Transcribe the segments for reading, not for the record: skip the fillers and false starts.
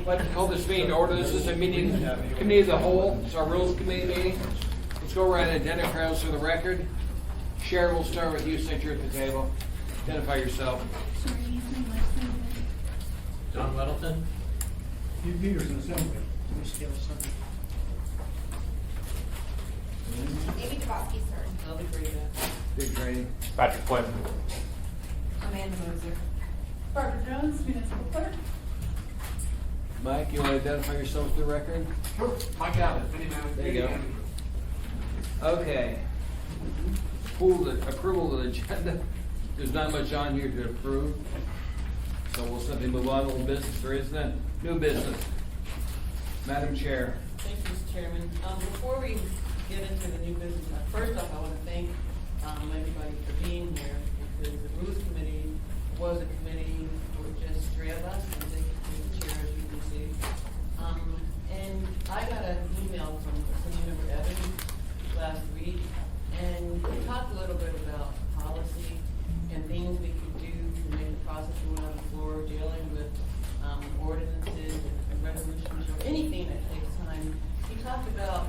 I'd like to call this meeting to order. This is a meeting, committee of the whole. It's our rules committee meeting. Let's go around and identify ourselves for the record. Sharon, we'll start with you since you're at the table. Identify yourself. John Weddleton. Hugh Peterson, Assembly. Amy Dabowski, sir. I'll be great at. Big training. Patrick Flynn. Amanda Moser. Barbara Jones, municipal clerk. Mike, you want to identify yourself for the record? Sure, Mike Allen. There you go. Okay. Approval of the agenda. There's not much on here to approve. So we'll simply move on. Old business, there is none. New business. Madam Chair. Thank you, Mr. Chairman. Before we get into the new business, first off, I want to thank everybody for being here, because the Rules Committee was a committee with just three of us, and thank you to the chair, as you can see. And I got an email from Assembly Member Evans last week, and we talked a little bit about policy and things we could do to make the process move on the floor, dealing with ordinances and resolutions or anything that takes time. He talked about,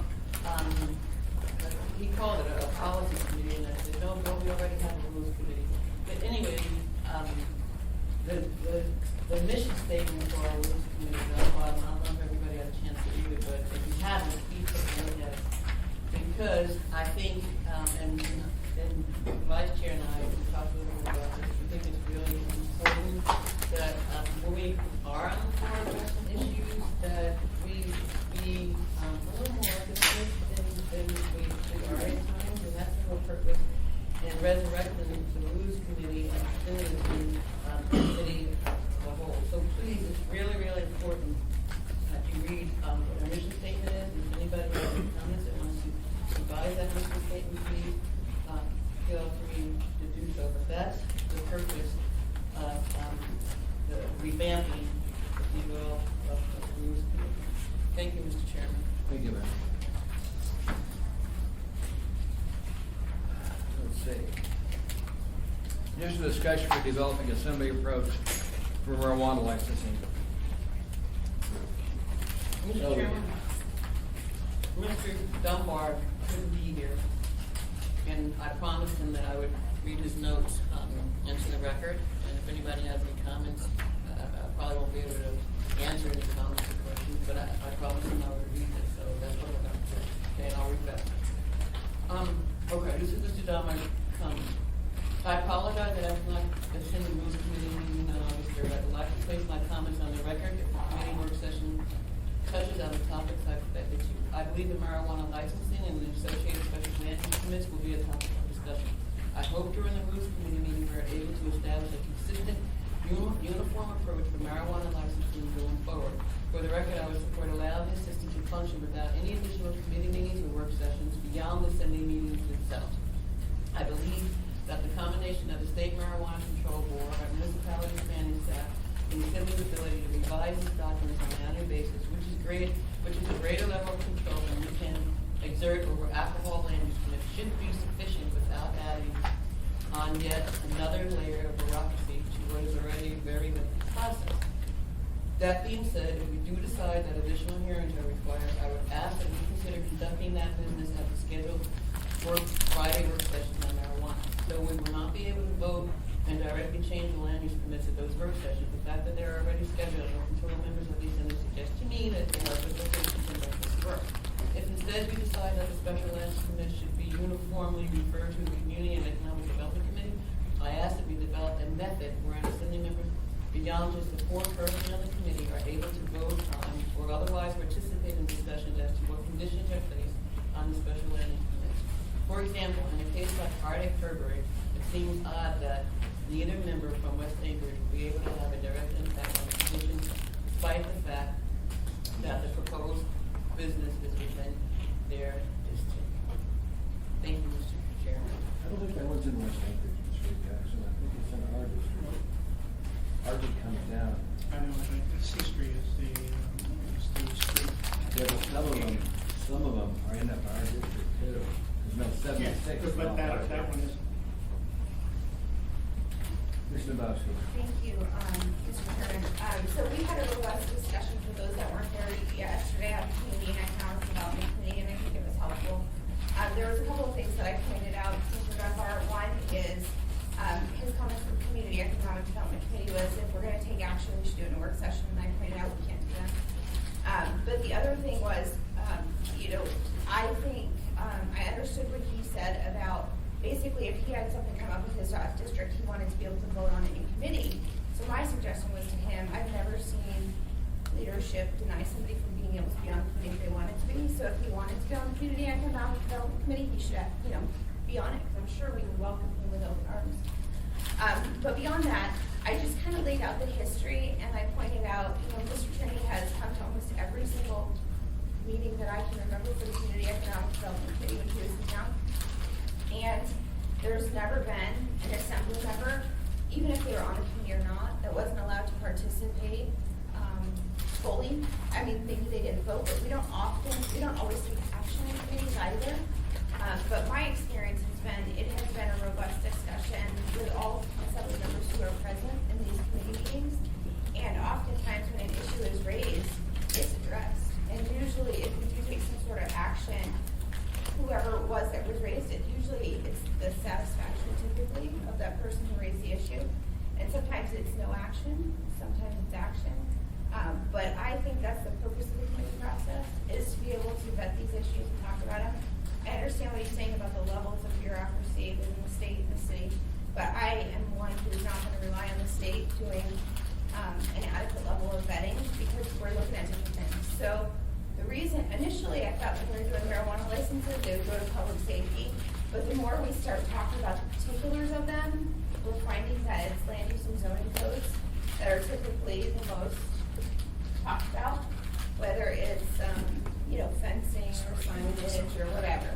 he called it a policy committee, and I said, no, we already have a rules committee. But anyway, the mission statement for our rules committee is on the bottom. I don't know if everybody had a chance to read it, but if you haven't, please take a look at it. Because I think, and Vice Chair and I talked a little bit about this, we think it's really important that when we are on the floor addressing issues, that we be a little more consistent than we are at times, and that's the whole purpose. And resurrecting the rules committee and the committee as a whole. So please, it's really, really important that you read what our mission statement is. If anybody has any comments that wants to revise that mission statement, please feel free to do so. But that's the purpose of the revamping, if you will, of the rules committee. Thank you, Mr. Chairman. Thank you, ma'am. Let's see. Here's a discussion for developing assembly approach for marijuana licensing. Mr. Chairman, Mr. Dunbar couldn't be here, and I promised him that I would read his notes into the record, and if anybody has any comments, I probably won't be able to answer any comments or questions, but I promised him I would read it, so that's what I'm going to do. Okay, and I'll read that. Okay, this is Mr. Dunbar's comments. I apologize that I have not attended the rules committee meeting on August 3rd. I would like to place my comments on the record if the committee work session touches on the topics I've expected to. I believe the marijuana licensing and the associated special management permits will be a topic of discussion. I hope during the rules committee meeting we are able to establish a consistent, uniform approach for marijuana licensing going forward. For the record, I would support allowing the system to function without any additional committee meetings or work sessions beyond the Assembly meetings itself. I believe that the combination of the State Marijuana Control Board, our municipality planning staff, and the Assembly's ability to revise these documents on an annual basis, which is a greater level of control than we can exert over alcohol land use permits, should be sufficient without adding on yet another layer of bureaucracy to what is already a very good process. That being said, if we do decide that additional hearings are required, I would ask that we consider conducting that business at the scheduled Friday work sessions on marijuana. So we will not be able to vote and directly change the land use permits at those work sessions. The fact that they're already scheduled will control members of the Assembly suggest to me that they are good locations to conduct this work. If instead we decide that the special land use permits should be uniformly referred to the Community and Economic Development Committee, I ask that we develop a method where Assembly members beyond just the four persons on the committee are able to vote on or otherwise participate in discussions as to what conditions are placed on the special land use permits. For example, in a case like Arctic Herbury, it seems odd that neither member from West Anchorage will be able to have a direct impact on the conditions, despite the fact that the proposed business is within their district. Thank you, Mr. Chairman. I don't think that one's in West Anchorage this week, actually. I think it's in our district. Arctic comes down. I know, I think the C Street is the street. Yeah, but some of them are in our district too. There's no 76. But that one is. Mr. Bowski. Thank you, Mr. Chairman. So we had a robust discussion for those should do it in a work session, and I pointed out we can't do that. But the other thing was, I think, I understood what he said about, basically, if he had something come up with his district, he wanted to be able to vote on it in committee. So my suggestion was to him, I've never seen leadership deny somebody from being able to be on the committee if they wanted to be. So if he wanted to be on the Community Economic Development Committee, he should, be on it, because I'm sure we would welcome him with open arms. But beyond that, I just kind of laid out the history, and I pointed out, Mr. Tierney has come to almost every single meeting that I can remember for the Community Economic Development Committee when he was in town. And there's never been an assembly member, even if they were on a committee or not, that wasn't allowed to participate fully. I mean, maybe they didn't vote, but we don't always take action in committees either. But my experience has been, it has been a robust discussion with all assembly members who are present in these committee meetings. And oftentimes when an issue is raised, it's addressed. And usually if we do take some sort of action, whoever it was that was raised it, usually it's the satisfaction typically of that person who raised the issue. And sometimes it's no action, sometimes it's action. But I think that's the purpose of the committee process, is to be able to vet these issues and talk about them. I understand what he's saying about the levels of bureaucracy within the state and the city, but I am one who's not going to rely on the state doing an adequate level of vetting, because we're looking at different things. So the reason, initially I thought when we were doing marijuana licenses, they would go to public safety, but the more we start talking about the particulars of them, we're finding that it's land use and zoning codes that are typically the most talked about, whether it's fencing or signage or whatever.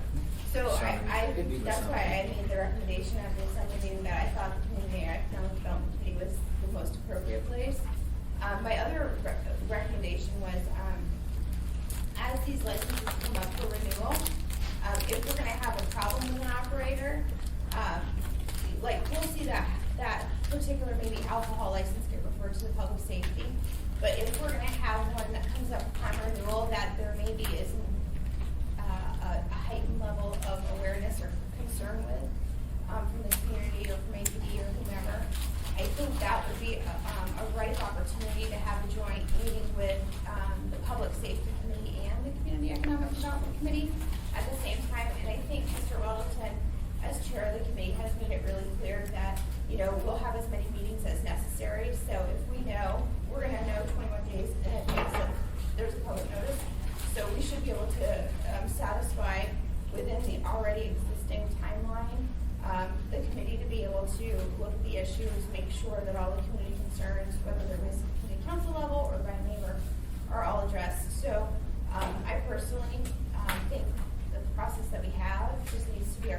So that's why I made the recommendation at the assembly meeting that I thought the Community Economic Development Committee was the most appropriate place. My other recommendation was, as these licenses come up for renewal, if we're going to have a problem with an operator, we'll see that particular maybe alcohol license get referred to the public safety. But if we're going to have one that comes up upon renewal that there maybe isn't a heightened level of awareness or concern with from the community or from APD or whomever, I think that would be a ripe opportunity to have a joint meeting with the Public Safety Committee and the Community Economic Development Committee at the same time. And I think Mr. Weldon, as chair of the committee, has made it really clear that we'll have as many meetings as necessary. So if we know, we're going to know 21 days in advance that there's a public notice. So we should be able to satisfy within the already existing timeline the committee to be able to look at the issues, make sure that all the community concerns, whether they're raised at the community council level or by neighbor, are all addressed. So I personally think that the process that we have just needs to be,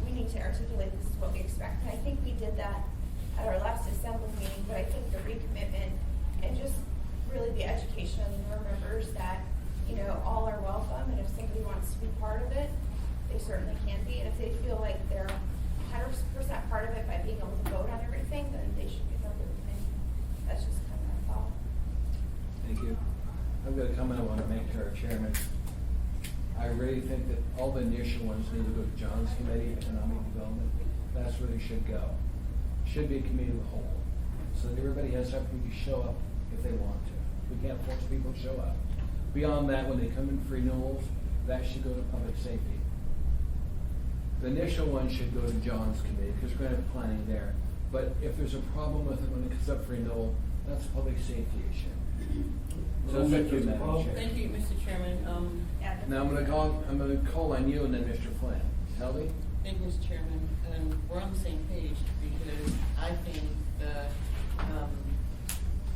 we need to articulate this is what we expect. And I think we did that at our last assembly meeting, but I think the recommitment and just really the education of the newer members that, all are welcome, and if somebody wants to be part of it, they certainly can be. And if they feel like they're 100% part of it by being able to vote on everything, then they should be part of the committee. That's just kind of my thought. Thank you. I've got a comment I want to make to our chairman. I really think that all the initial ones need to go to John's committee, economic development. That's where they should go. Should be a committee of the whole. So that everybody has opportunity to show up if they want to. We can't force people to show up. Beyond that, when they come in for renewals, that should go to public safety. The initial one should go to John's committee because we're going to have planning there. But if there's a problem with it when it comes up for renewal, that's a public safety issue. So thank you, Madam Chair. Thank you, Mr. Chairman. Now I'm going to call on you and then Mr. Flynn. Helby? Thank you, Mr. Chairman. And we're on the same page because I think the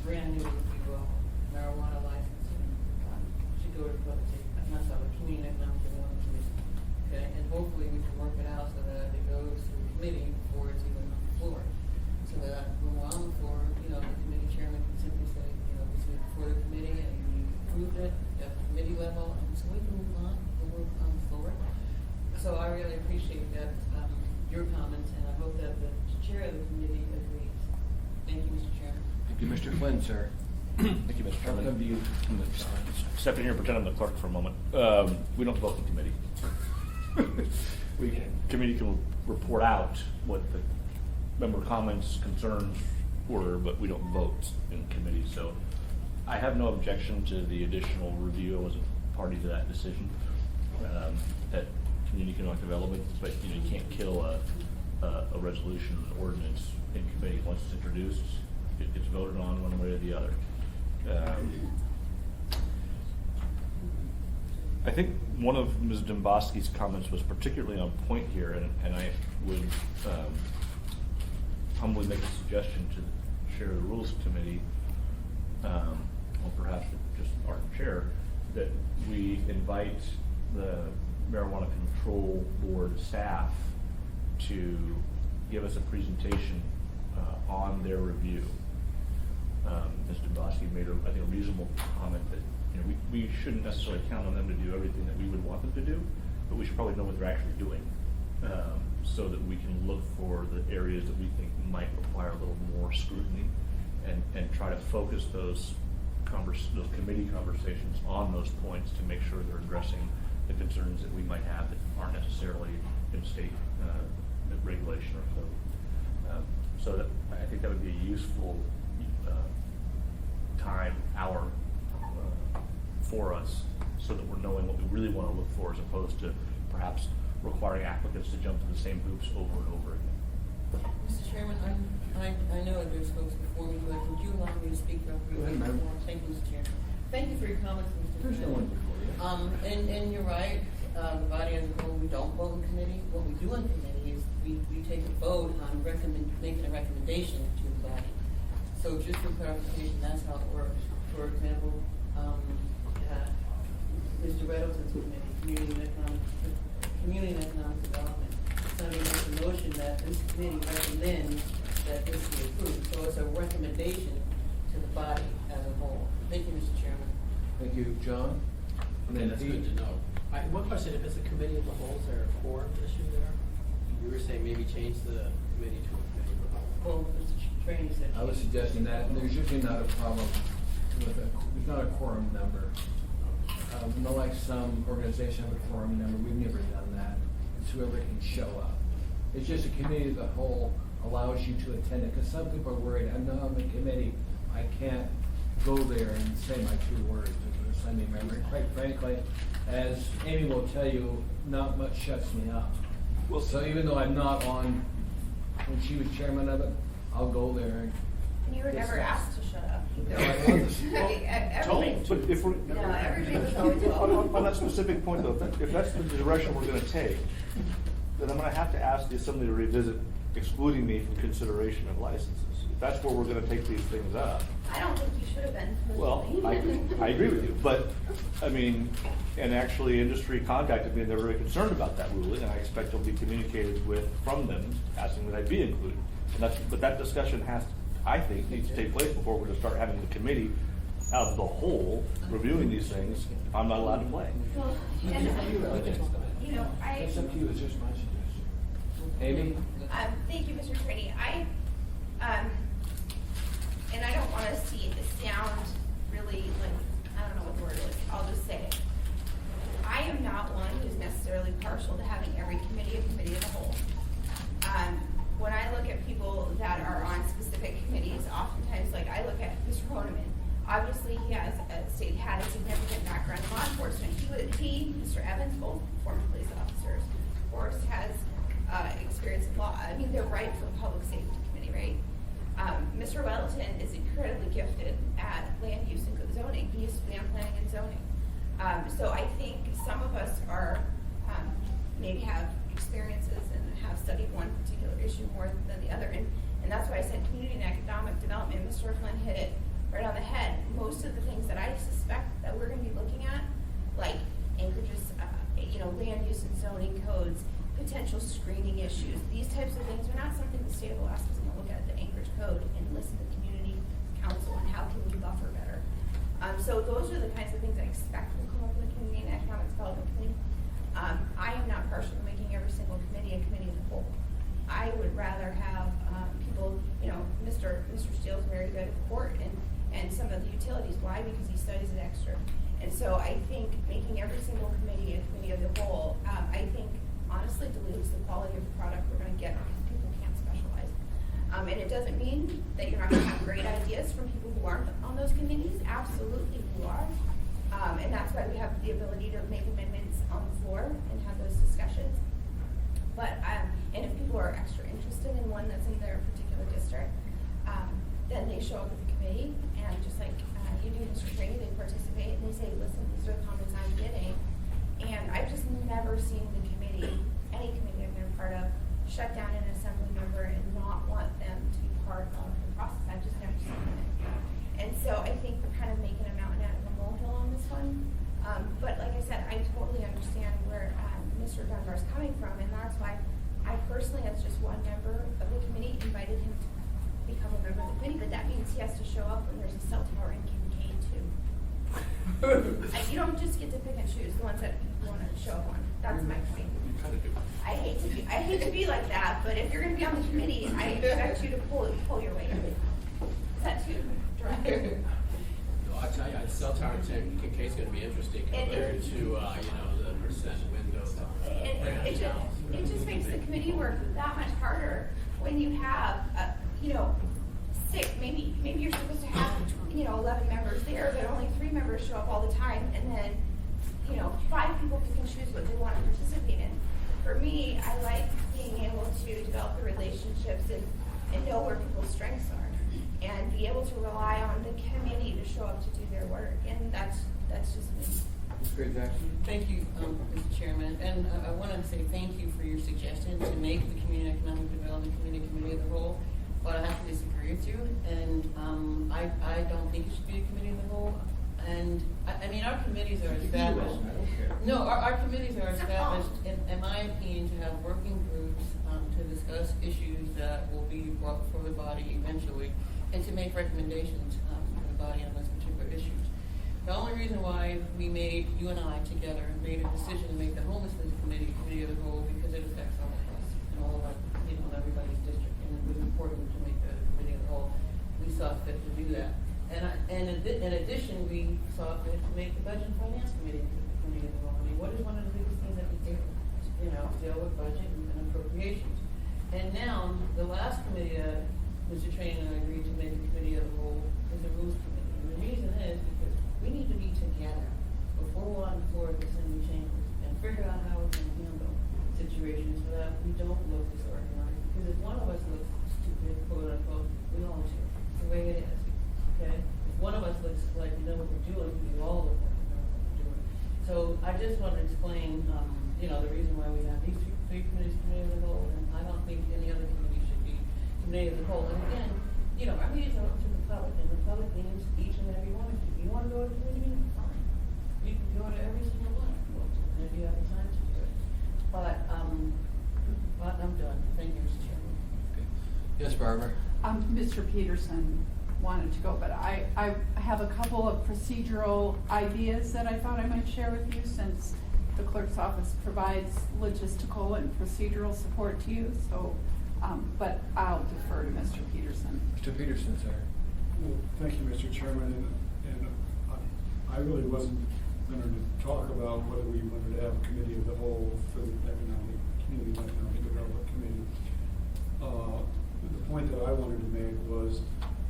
brand new, if you will, marijuana licensing should go to public safety. Not so, the Community Economic Development Committee. Okay, and hopefully we can work it out so that it goes to the committee before it's even on the floor. So that when we're on the floor, the committee chairman can simply say, this is before the committee and we approved it at the committee level, and so we can move on the floor. So I really appreciate that, your comments, and I hope that the chair of the committee agrees. Thank you, Mr. Chairman. Thank you, Mr. Flynn, sir. Thank you, Mr. I'll Chairman. come to you. Step in here and pretend I'm the clerk for a moment. We don't vote in committee. Committee can report out what the member comments, concerns, order, but we don't vote in committee, so I have no objection to the additional review. I wasn't party to that decision at Community Economic Development, but you can't kill a resolution, an ordinance in committee. Once it's introduced, it gets voted on one way or the other. I think one of Ms. Domboski's comments was particularly on point here, and I would humbly make a suggestion to the chair of the Rules Committee, or perhaps just our chair, that we invite the Marijuana Control Board staff to give us a presentation on their review. Ms. Domboski made, I think, a reasonable comment that we shouldn't necessarily count on them to do everything that we would want them to do, but we should probably know what they're actually doing, so that we can look for the areas that we think might require a little more scrutiny, and try to focus those committee conversations on those points to make sure they're addressing the concerns that we might have that aren't necessarily in state regulation or code. So that, I think that would be a useful hour for us, so that we're knowing what we really want to look for, as opposed to perhaps requiring applicants to jump through the same hoops over and over again. Mr. Chairman, I know there's folks before me, but would you allow me to speak directly? Go ahead, ma'am. Thank you, Mr. Chairman. Thank you for your comments, Mr. There's no one before you. And you're right, the body as a whole, we don't vote in committee. What we do in committee is we take a vote on making a recommendation to the body. So just for clarification, that's how it works. For example, Mr. Reddleton's committee, Community and Economic Development, somebody makes a motion that this committee recommends that this be approved. So it's a recommendation to the body as a whole. Thank you, Mr. Chairman. Thank you, John. And then That's Pete. good to know. One question, if it's a committee of the whole, is there a quorum issue there? You were saying maybe change the committee to a committee of the whole. Well, Mr. Trainee said. I was suggesting that, and there's usually not a problem with there's not a quorum number. Not like some organization have a quorum number, we've never done that. It's whoever can show up. It's just a committee of the whole allows you to attend it, because some people are worried, I'm not on the committee, I can't go there and say my 2 words as a Sunday member. And quite frankly, as Amy will tell you, not much shuts me up. Well, So even though I'm not on, when she was chairman of it, I'll go there and. And you were never asked to shut up. No, I wasn't. Everybody. But if we're, No, everybody was always on that specific point though, if that's the direction we're gonna take, then I'm gonna have to ask the assembly to revisit excluding me from consideration of licenses. If that's where we're gonna take these things up. I don't think you should have been. Well, I agree with you, but, I mean, and actually industry contacted me and they're very concerned about that ruling, and I expect it'll be communicated with, from them, asking that I be included. And but that discussion I think, needs to take place before we're gonna start having the committee out of the whole reviewing these things. I'm not allowed to play. Well, and, you know, It's up to you, it's just my suggestion. Amy? thank you, Mr. Trainee. And I don't want to sound really like, I don't know what the word is, I'll just say it. I am not one who's necessarily partial to having every committee a committee of the whole. When I look at people that are on specific committees, oftentimes, like I look at Mr. Honeman. Obviously, he has had a significant background in law enforcement. Mr. Evans, both former police officers. Forrest has experience in law. I mean, they're right for public safety committee, right? Mr. Weddleton is incredibly gifted at land use and zoning. He used to be on planning and zoning. So I think some of us are maybe have experiences and have studied one particular issue more than the other. And that's why I said community and economic development. Mr. Flynn hit it right on the head. Most of the things that I suspect that we're going to be looking at, like anchorages, land use and zoning codes, potential screening issues, these types of things are not something the state of Alaska is going to look at the Anchorage Code and listen to community council and how can we buffer better. So those are the kinds of things I expect will come up in the community and economic development committee. I am not partial to making every single committee a committee of the whole. I would rather have people, Mr. Steele's very good at court and some of the utilities. Why? Because he studies it extra. And so I think making every single committee a committee of the whole, I think honestly dilutes the quality of the product we're going to get because people can't specialize. And it doesn't mean that you're not gonna have great ideas from people who aren't on those committees, absolutely you are. And that's why we have the ability to make amendments on the floor and have those discussions. But, and if people are extra interested in one that's in their particular district, then they show up at the committee, and just like you do, Mr. Trady, they participate, and they say, listen, these are the comments I'm getting. And I've just never seen the committee, any committee I've been a part of, shut down an assembly member and not want them to be part of the process. I've just never seen it. And so I think we're kind of making a mountain out of a molehill on this one. But like I said, I totally understand where Mr. Dunbar's coming from, and that's why I personally, as just one member of the committee, invited him to become a member of the committee, but that means he has to show up when there's a cell tower in Kincaid too. You don't just get to pick and choose the ones that you want to show up on. That's my point. I hate to be like that, but if you're going to be on the committee, I expect you to pull your weight. Is that too direct? No, I'll tell you, cell tower in Kincaid's gonna be interesting compared to, the percent windows. It just makes the committee work that much harder when you have, six, maybe you're supposed to have, 11 members there, but only 3 members show up all the time, and then, 5 people pick and choose what they want to participate in. For me, I like being able to develop the relationships and know where people's strengths are, and be able to rely on the committee to show up to do their work, and that's just me. Great, Jackson. Thank you, Mr. Chairman, and I want to say thank you for your suggestion to make the Community Economic Development Committee of the whole, but I have to disagree with you, and I don't think it should be a committee of the whole, and I mean, our committees are established. I don't care. No, our committees are established, in my opinion, to have working groups, to discuss issues that will be brought before the body eventually, and to make recommendations, to the body on those particular issues. The only reason why we made, you and I together, made a decision to make the homelessness committee of the whole, because it affects all of us, and all of our, everybody's district, and it was important to make the committee of the whole. We saw fit to do that. And in addition, we saw fit to make the budget and finance committee the committee of the whole. I mean, what is one of the biggest things that we do? Deal with budget and appropriations. And now, the last committee that Mr. Train and I agreed to make a committee of the whole is the rules committee. And the reason is because we need to be together before we're on the floor of the assembly chambers and figure out how we can handle situations so that we don't look disorganized. Because if one of us looks stupid, quote unquote, we all do. It's the way it is. Okay? If one of us looks like we know what we're doing, we all look like we know what we're doing. So I just want to explain, the reason why we have these three committees, committee of the whole, and I don't think any other committee should be committee of the whole. And again, our meetings are open to the public, and the public means each and every one of you. You want to go to the committee meeting? Fine. You can go to every single one if you want to, and if you have the time to do it. But I'm done. Thank you, Mr. Chairman. Okay. Yes, Barbara? Mr. Peterson wanted to go, but I have a couple of procedural ideas that I thought I might share with you, since the clerk's office provides logistical and procedural support to you. So, but I'll defer to Mr. Peterson. Mr. Peterson, sir. Well, thank you, Mr. Chairman, and I really wasn't going to talk about whether we wanted to have a committee of the whole for the Community Economic Development Committee. The point that I wanted to make was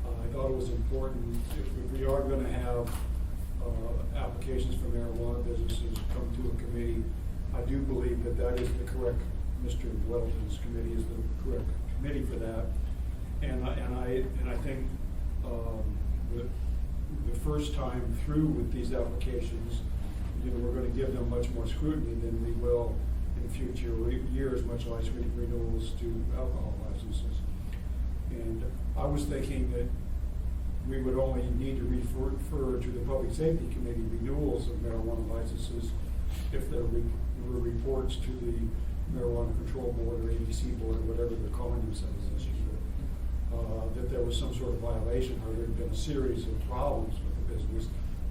I thought it was important, if we are going to have applications for marijuana businesses come to a committee, I do believe that that is the correct, Mr. Welton's committee is the correct committee for that. And I think the first time through with these applications, we're going to give them much more scrutiny than we will in future years, much like renewals to alcohol licenses. And I was thinking that we would only need to refer to the Public Safety Committee renewals of marijuana licenses if there were reports to the Marijuana Control Board or ABC Board or whatever they're calling themselves this year, that there was some sort of violation or there had been a series of problems with the business.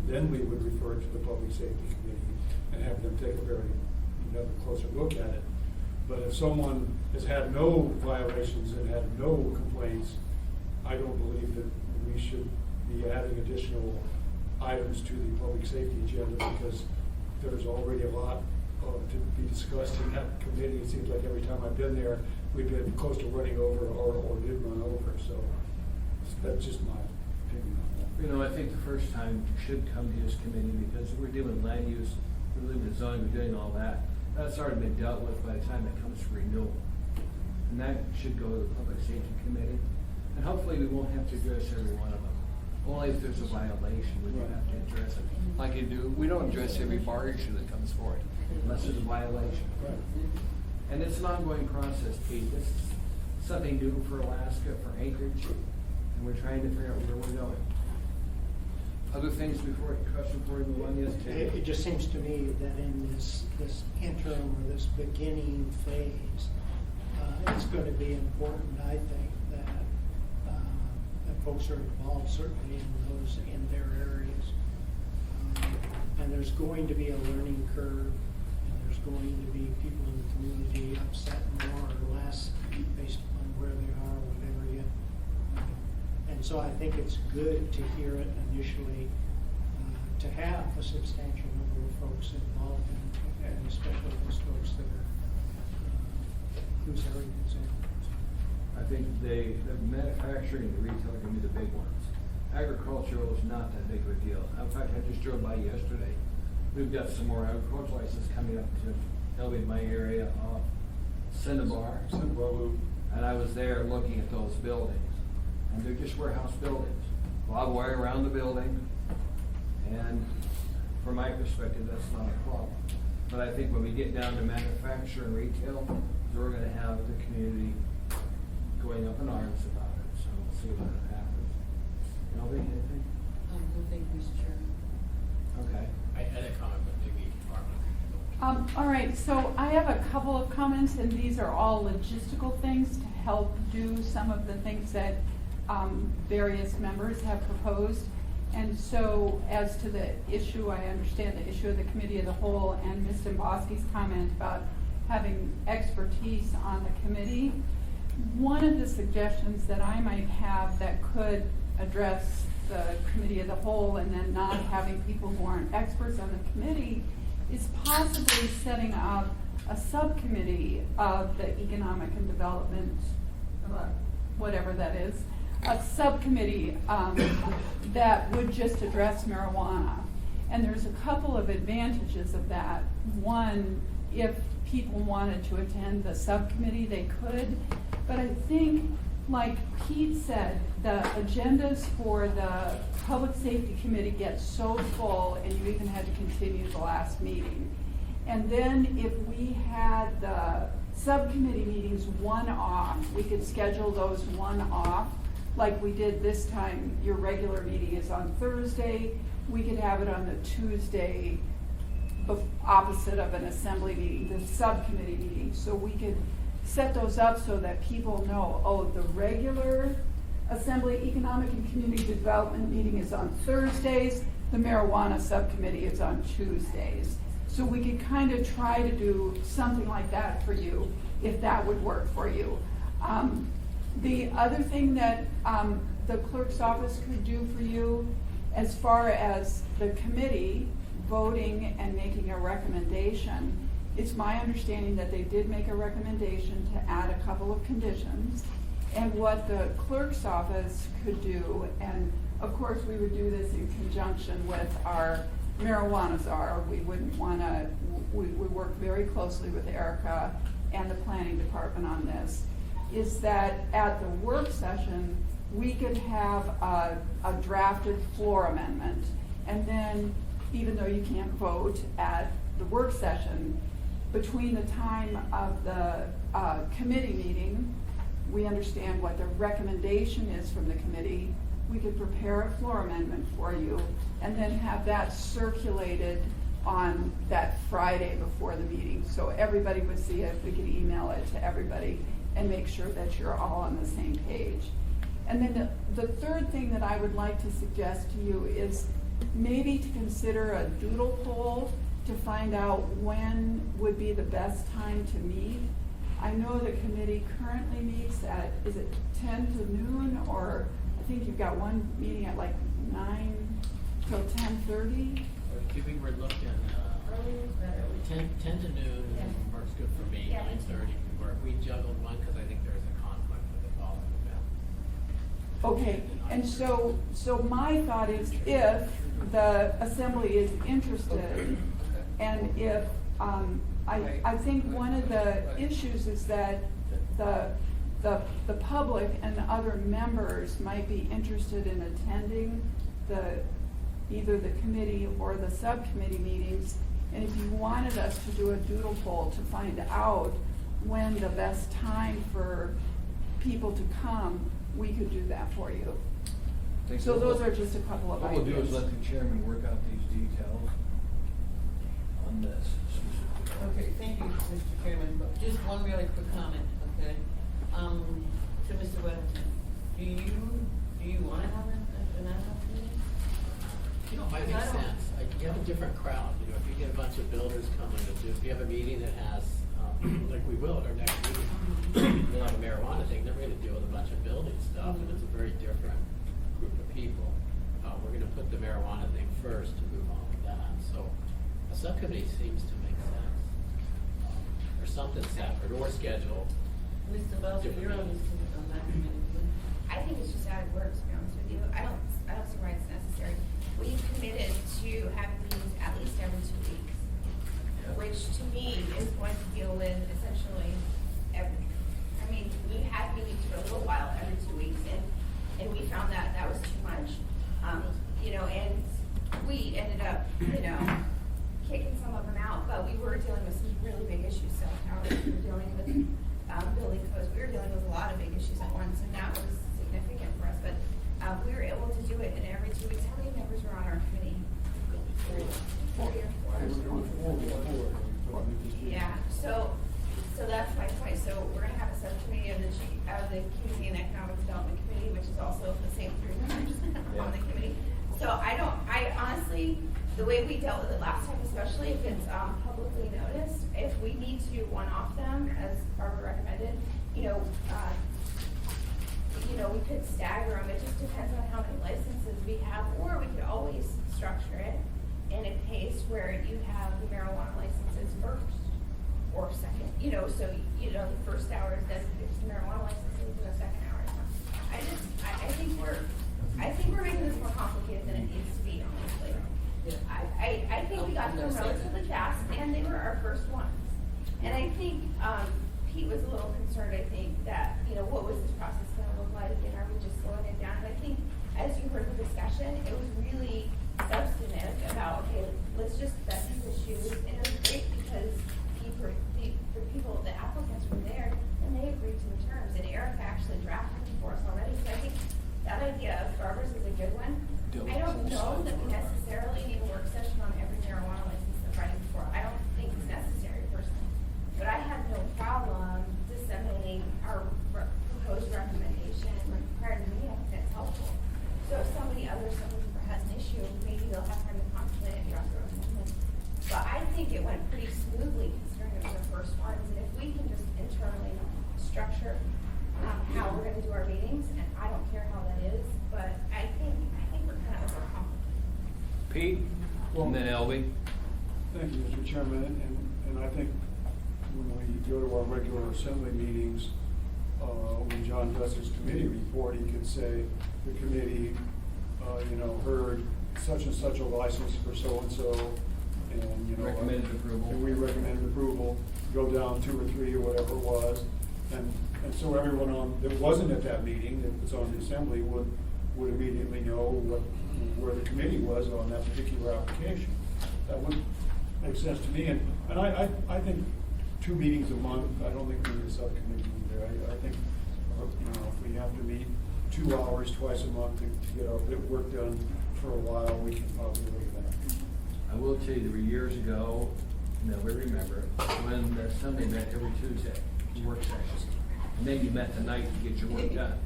Then we would refer it to the Public Safety Committee and have them take another closer look at it. But if someone has had no violations and had no complaints, I don't believe that we should be adding additional items to the public safety agenda, because there's already a lot to be discussed in that committee. It seems like every time I've been there, we've been close to running over or did run over, so that's just my opinion on that. You know, I think the first time should come to this committee because we're doing land use, we're doing zoning, we're doing all that. That's already been dealt with by the time it comes to renewal. And that should go to the Public Safety Committee. And hopefully we won't have to address every one of them. Only if there's a violation, we would have to address it. Like you do, we don't address every bar issue that comes forward unless there's a violation. Right. And it's an ongoing process, Pete. This is something new for Alaska, for Anchorage, and we're trying to figure out where we're going. Other things before we move on, yes, Ted? It just seems to me that in this interim or this beginning phase, it's going to be important, I think, that folks are involved certainly in their areas. And there's going to be a learning curve, and there's going to be people in the community upset more or less based upon where they are, what area. And so I think it's good to hear it initially, to have a substantial number of folks involved, and especially those folks that are, whose area is in. I think the manufacturing and the retail are going to be the big ones. Agricultural is not that big of a deal. In fact, I just drove by yesterday. We've got some more agricultural licenses coming up to elevate my area off Cinnabar. And I was there looking at those buildings. And they're just warehouse buildings. Barbed wire around the building. And from my perspective, that's not a problem. But I think when we get down to manufacturing and retail, we're going to have the community going up in arms about it. So we'll see what happens. Nobody, anything? No, thank you, Mr. Chairman. Okay. I had a comment, but maybe Barbara. All right, so I have a couple of comments, and these are all logistical things to help do some of the things that various members have proposed. And so as to the issue, I understand the issue of the committee of the whole and Ms. Domboski's comment about having expertise on the committee. One of the suggestions that I might have that could address the committee of the whole and then not having people who aren't experts on the committee is possibly setting up a subcommittee of the economic and development, whatever that is, a subcommittee that would just address marijuana. And there's a couple of advantages of that. One, if people wanted to attend the subcommittee, they could. But I think, like Pete said, the agendas for the Public Safety Committee get so full, and you even had to continue the last meeting. And then if we had the subcommittee meetings one-off, we could schedule those one-off, like we did this time. Your regular meeting is on Thursday. We could have it on the Tuesday opposite of an assembly meeting, the subcommittee meeting. So we could set those up so that people know, oh, the regular Assembly Economic and Community Development meeting is on Thursdays, the marijuana subcommittee is on Tuesdays. So we could kind of try to do something like that for you, if that would work for you. The other thing that the clerk's office could do for you, as far as the committee voting and making a recommendation, it's my understanding that they did make a recommendation to add a couple of conditions. And what the clerk's office could do, and of course we would do this in conjunction with our marijuana czar. We wouldn't want to, we work very closely with Erica and the planning department on this, is that at the work session, we could have a drafted floor amendment. And then, even though you can't vote at the work session, between the time of the committee meeting, we understand what the recommendation is from the committee. We could prepare a floor amendment for you and then have that circulated on that Friday before the meeting. So everybody would see it. We could email it to everybody and make sure that you're all on the same page. And then the third thing that I would like to suggest to you is maybe to consider a doodle poll to find out when would be the best time to meet. I know the committee currently meets at, is it 10 to noon, or I think you've got one meeting at like 9 till 10:30? I think we were looking, Earlier is better. 10 to noon Yeah. works good for me, Yeah. 9:30 can or if we juggled one, because I think there's a conflict with the following event. Okay, and so my thought is if the assembly is interested, and if, I think one of the issues is that the public and other members might be interested in attending either the committee or the subcommittee meetings. And if you wanted us to do a doodle poll to find out when the best time for people to come, we could do that for you. Think So those what- are just a couple of What ideas. we'll do is let the chairman work out these details on this. Okay, thank you, Mr. Chairman, but just one really quick comment, okay? To Mr. Weddington, do you wanna have an ad hoc meeting? You know, it might make I don't- sense, like, you have a different crowd, you know, if you get a bunch of builders coming, if you have a meeting that has, like we will at our next meeting, we'll have a marijuana thing, they're gonna deal with a bunch of building stuff, and it's a very different group of people. We're gonna put the marijuana thing first to move on with that, so a subcommittee seems to make sense. Or something separate, or schedule. Mr. Belcher, you're on that committee, too. I think it's just added work, to be honest with you. I don't see why it's necessary. We've committed to having meetings at least every 2 weeks, which to me is going to deal with essentially I mean, we had meetings for a little while every 2 weeks, and we found that was too much. You know, and we ended up, kicking some of them out, but we were dealing with some really big issues. So we were dealing with building codes. We were dealing with a lot of big issues at once, and that was significant for us. But we were able to do it in every 2 weeks. How many members were on our committee? 4 or 4. Yeah. So that's my point. So we're going to have a subcommittee of the Community and Economic Development Committee, which is also the same 3 members on the committee. So I honestly, the way we dealt with it last time, especially if it's publicly noticed, if we need to one-off them, as Barbara recommended, we could stagger them. It just depends on how many licenses we have, or we could always structure it in a case where you have the marijuana licenses first or second. So the first hour is dedicated to marijuana licenses, and the second hour is not. I think we're making this more complicated than it needs to be, honestly. I think we got them relatively fast, and they were our first ones. And I think Pete was a little concerned, I think, that, what was this process going to look like, and are we just slowing it down? And I think, as you heard the discussion, it was really substantive about, okay, let's just vet these issues. And it was great because the people, the applicants were there, and they agreed to the terms. And Eric actually drafted them for us already. So I think that idea of Barbara's is a good one. I don't know that we necessarily need a work session on every marijuana license that's writing before. I don't think it's necessary personally. But I have no problem disseminating our proposed recommendation prior to the meeting. I think that's helpful. So if somebody has an issue, maybe they'll have time to contemplate and draft their own amendment. But I think it went pretty smoothly considering it was the first ones. And if we can just internally structure how we're going to do our meetings, and I don't care how that is, but I think we're kind of overcomplicated. Pete, and then Elby. Thank you, Mr. Chairman, and I think when we go to our regular assembly meetings, when John does his committee report, he could say, the committee, heard such and such a license for so-and-so, and, Recommended approval. And we recommended approval, go down 2 or 3 or whatever it was, and so everyone that wasn't at that meeting, that was on the assembly, would immediately know where the committee was on that particular application. That would make sense to me, and I think 2 meetings a month, I don't think we need a subcommittee either. I think, if we have to meet 2 hours twice a month to get our work done for a while, we can probably look at that. I will tell you, there were years ago, we remember it, when the assembly met every Tuesday, work sessions. And then you met the night to get your work done.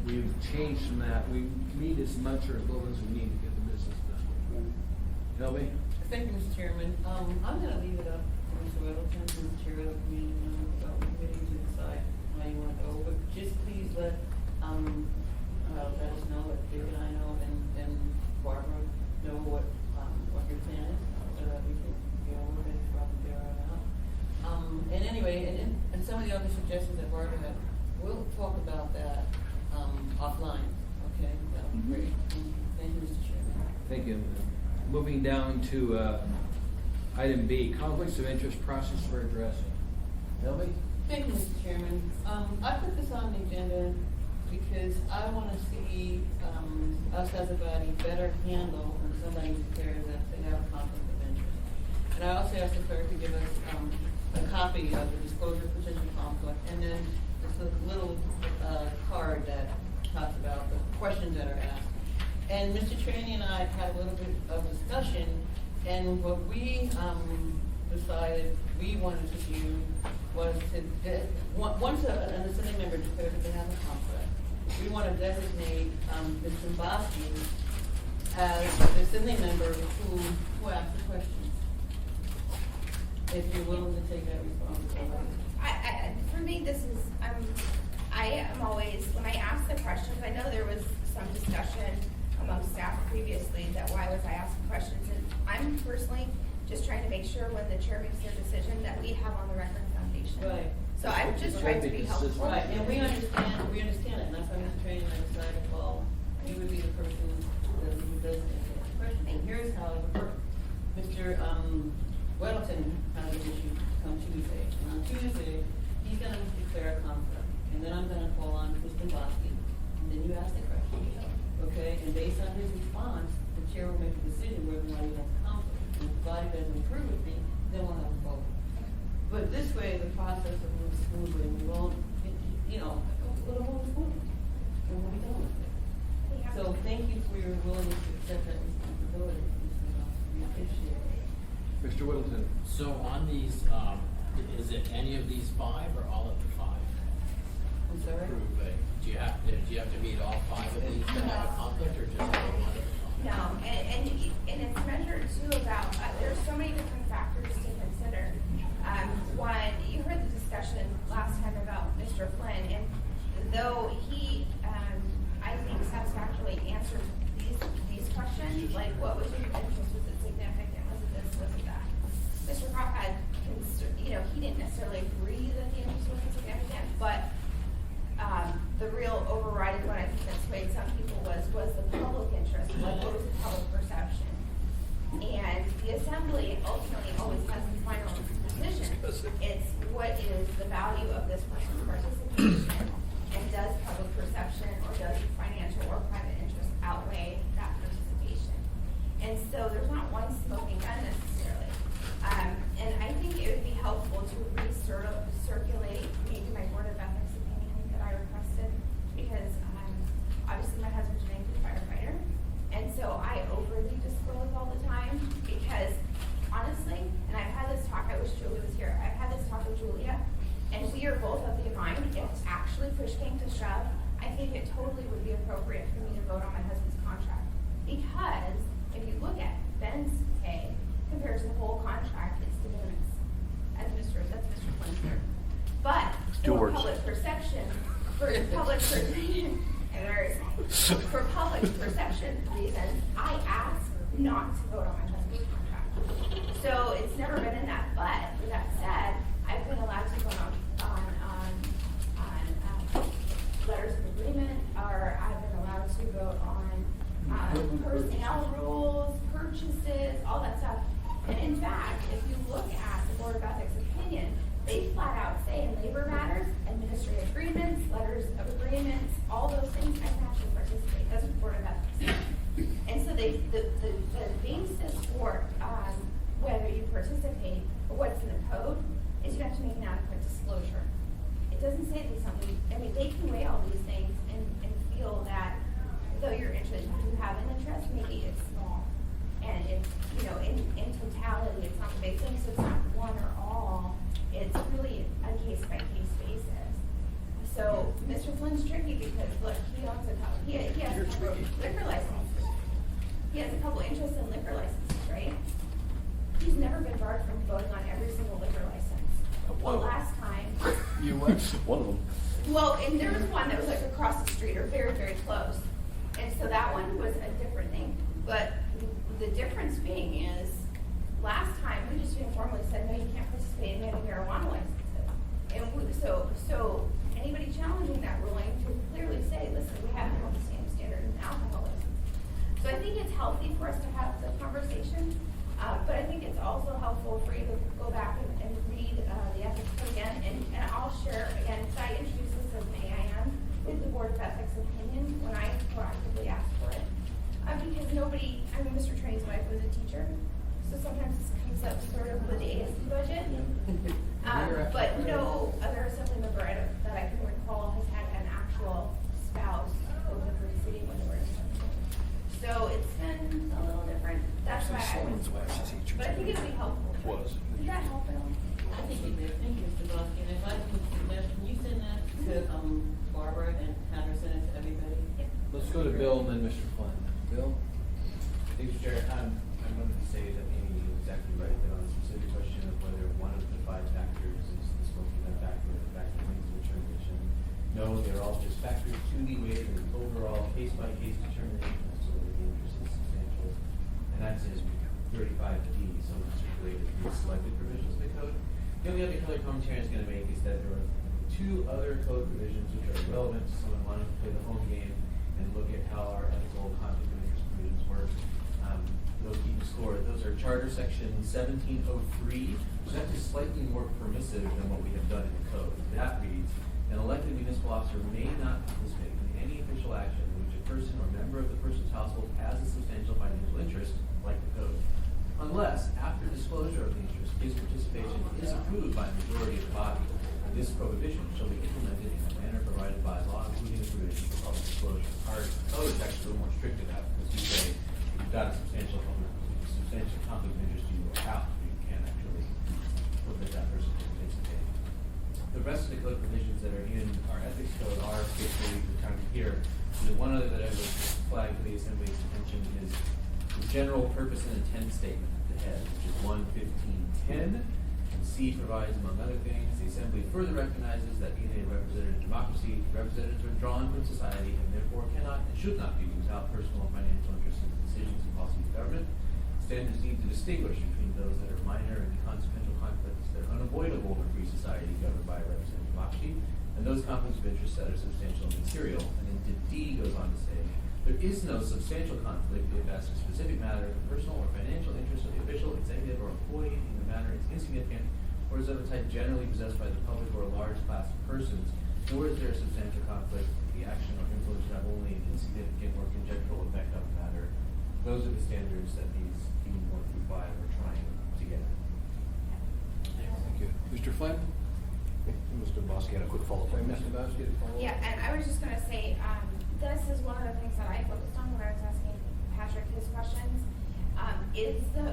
We've changed from that. We meet as much or as little as we need to get the business done. Elby? Thank you, Mr. Chairman. I'm gonna leave it up to Mr. Weddington, who's the chair of the committee, committee to decide how you wanna go, but just please let us know, let Dick and I know, and Barbara know what your plan is, so that we can, work it from there on out. And anyway, and some of the other Thank you. Moving down to item B, conflicts of interest process for addressing. Melvin? Thank you, Mr. Chairman. I put this on the agenda because I want to see us as a body better handle when somebody declares that they have a conflict of interest. And I also asked the clerk to give us a copy of the disclosure of potential conflict, and then there's a little card that talks about the questions that are asked. And Mr. Traney and I had a little bit of discussion, and what we decided we wanted to do was to, once an assembly member declares that they have a conflict, we want to designate Ms. Zimbowski as the assembly member who asks the questions. If you're willing to take that responsibility. For me, this is, I am always, when I ask the questions, I know there was some discussion among staff previously that why was I asking questions, and I'm personally just trying to make sure when the chair makes their decision that we have on the record foundation. Right. So I'm just trying to be helpful. Right, and we understand it, and that's why Mr. Traney and I decided, well, you would be the person who does answer the question. And here's how it would work. Mr. Weddleton has an issue on Tuesday, and on Tuesday, he's gonna declare a conflict, and then I'm gonna call on Ms. Zimbowski, and then you ask the question, okay? And based on his response, the chair will make a decision whether or not he has a conflict. And if the body doesn't agree with me, then we'll have a vote. But this way, the process will move smoothly, and we won't, we'll move smoothly, and we'll be done with it. Yeah. So thank you for your willingness to accept that responsibility, Ms. Zimbowski. We appreciate it. Mr. Whittleton? So on these, is it any of these 5 or all of the 5? I'm sorry? Do you have to meet all 5 of these to have a conflict, or just one of them? No, and it's measured too about, there's so many different factors to consider. One, you heard the discussion last time about Mr. Flynn, and though he, I think satisfactorily answered these questions, like what was your interest, was it significant, was it this, was it that? Mr. Crock had, he didn't necessarily agree that the interest wasn't significant, but the real overriding one I think that swayed some people was the public interest, like what was the public perception? And the assembly ultimately always has the final decision. It's what is the value of this person's participation, and does public perception or does financial or private interest outweigh that participation? And so there's not one smoking gun necessarily. And I think it would be helpful to recirculate maybe my Board of Ethics opinion that I requested, because obviously my husband's an active firefighter, and so I overly disclose all the time, because honestly, and I've had this talk, I wish Julie was here, I've had this talk with Julia, and we are both of the mind, if actually push came to shove, I think it totally would be appropriate for me to vote on my husband's contract. Because if you look at Ben's pay compared to the whole contract, it's de minimis. That's Mr. Flynn's here. But for public perception, for public perception reasons, I asked not to vote on my husband's contract. So it's never been in that. But with that said, I've been allowed to vote on letters of agreement, or I've been allowed to vote on personnel rules, purchases, all that stuff. And in fact, if you look at the Board of Ethics opinion, they flat out say in labor matters, administrative agreements, letters of agreements, all those things, I can actually participate. That's what the Board of Ethics. And so the basis for whether you participate or what's in the code is you have to make an adequate disclosure. It doesn't say these something. I mean, they can weigh all these things and feel that though you're interested, you have an interest, maybe it's small. And it's, in totality, it's not the big thing, so it's not one or all. It's really a case-by-case basis. So Mr. Flynn's tricky because, look, he owns a couple, he has a couple of liquor licenses. He has a couple interests in liquor licenses, right? He's never been barred from voting on every single liquor license. Well, last time. You what? One of them. Well, and there was one that was like across the street or very, very close. And so that one was a different thing. But the difference being is, last time we just uniformly said, no, you can't participate in any marijuana licenses. And so anybody challenging that ruling to clearly say, listen, we have the same standard in alcohol license. So I think it's healthy for us to have the conversation, but I think it's also helpful for you to go back and read the ethics code again, and I'll share again, because I introduced this as an AIM with the Board of Ethics opinion when I proactively asked for it. Because Mr. Train's wife was a teacher, so sometimes this comes up sort of with the ASC budget. But no other assembly member that I can recall has had an actual spouse over for the city when they were in something. So it's been a little different. That's why I was. But I think it'll be helpful. Was. Does that help at all? I think it did. Thank you, Mr. Bosky. And if I can suggest, can you send that to Barbara and have her send it to everybody? Yep. Let's go to Bill and then Mr. Flynn. Bill? Thanks, Chair. I wanted to say that Amy is exactly right, that on the specific question of whether one of the 5 factors is the smoking gun factor or the factor linked to determination. No, they're all just factors to be weighed in an overall case-by-case determination as to whether the interest is substantial. And that's in 35D, some of circulated these selected provisions of the code. The only other color commentary is going to make is that there are 2 other code provisions which are relevant to someone wanting to play the home game and look at how our ethical conflict of interest provisions work. Those keeping score, those are Charter Section 1703, which is actually slightly more permissive than what we have done in the code. That reads, an elected municipal officer may not participate in any official action in which a person or member of the person's household has a substantial financial interest, like the code, unless, after disclosure of the interest, his participation is approved by a majority of the body. This prohibition shall be implemented in a manner provided by law, including the provision for public disclosure. Our code is actually a little more strict than that, because we say if you've got a substantial conflict of interest, you are out. You can't actually prohibit that person from participating. The rest of the code provisions that are in our ethics code are basically kind of here. And the one other that I would flag for the Assembly's attention is the general purpose and intent statement at the head, which is 11510. And C provides, among other things, the Assembly further recognizes that in a representative democracy, representatives are drawn from society and therefore cannot and should not be without personal and financial interest in the decisions and policies of government. Standards need to distinguish between those that are minor and consequential conflicts that are unavoidable in a free society governed by a representative democracy, and those conflicts of interest that are substantial and material. And then D goes on to say, there is no substantial conflict if, as a specific matter, the personal or financial interest of the official, executive, or employee in the matter is insignificant or is of a type generally possessed by the public or a large class of persons, nor is there a substantial conflict if the action or influence have only an insignificant or conjectural effect on the matter. Those are the standards that these D1 through 5 are trying to get at. Thank you. Mr. Flynn? Mr. Bosky had a quick follow-up. Sorry, Mr. Bowski, to follow up? Yeah, and I was just gonna say, this is one of the things that I focused on when I was asking Patrick his questions. Is the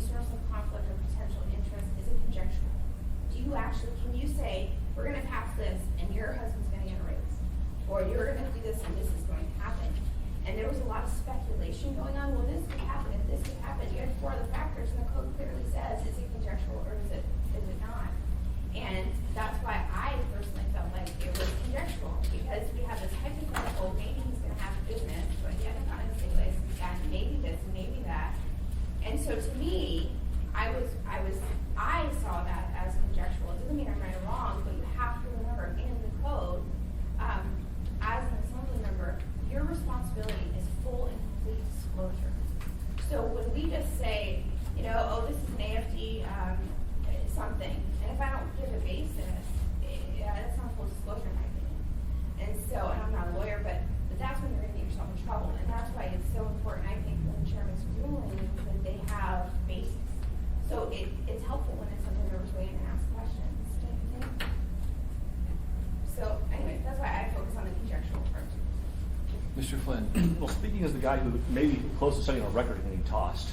source of conflict or potential interest, is it conjectural? Can you say, we're gonna pass this and your husband's gonna get a raise? Or you're gonna do this and this is going to happen? And there was a lot of speculation going on, well, this could happen, if this could happen, you had 4 other factors, and the code clearly says, is it conjectural or is it not? And that's why I personally felt like it was conjectural, because we have this hypothetical, maybe he's gonna have a business, but he hasn't gotten a state license yet, and maybe this, and maybe that. And so to me, I saw that as conjectural. It doesn't mean I'm right or wrong, but you have to remember in the code, as an assembly member, your responsibility is full and complete disclosure. So when we just say, oh, this is an AFD something, and if I don't give a basis, that's not full disclosure in my opinion. And so, and I'm not a lawyer, but that's when you're going to get yourself in trouble. And that's why it's so important, I think, when the chairman's ruling, that they have basis. So it's helpful when it's something that was waiting and ask questions. Don't you think? So anyway, that's why I focus on the conjectural part. Mr. Flynn? Well, speaking as the guy who may be close to setting a record getting tossed.